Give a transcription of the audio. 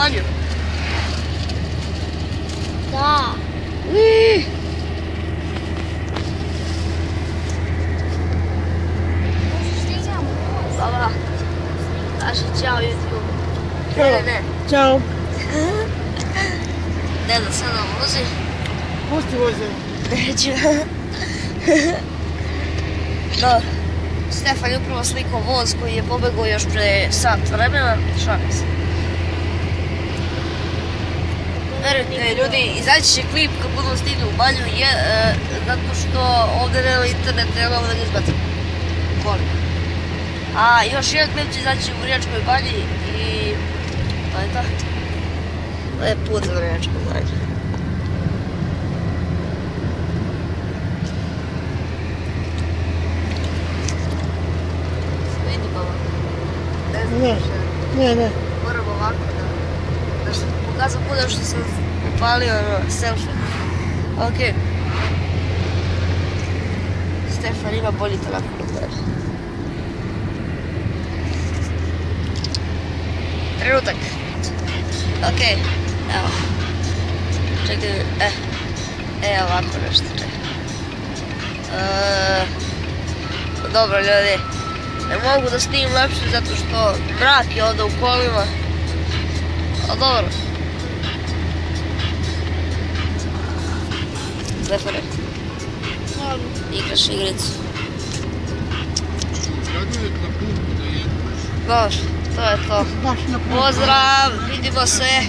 banju? Da. Dobra. Kaži čao YouTube. Ne. Ćao. Ne da sada vozi. Pusti voze. Neću. Dobro. Stefan je upravo slikao voz koji je pobegao još pre sat vremena. Šalim se. Verujte ljudi, izaći će klip kad budemo stigli u banju zato što ovdje nema interneta i ono da ga izbacim. Volim. A još jedan klip će izaći u Vrnjačkoj banji i... to je to. To je put za Vrnjačku banju. Vidi baba. Ne znam što. Ne. Moram ovako da što pokazam puno što sam upalio selfie. Ok. Stefan ima bolji telefon od mene. Trenutak. Ok, evo. Čekaj, ovako nešto, čekaj. Dobro ljudi, ne mogu da snimim lepše zato što mrak je onda u kolima. Ali dobro. Stefane, igraš igricu. Dobro, to je to. Pozdrav, vidimo se.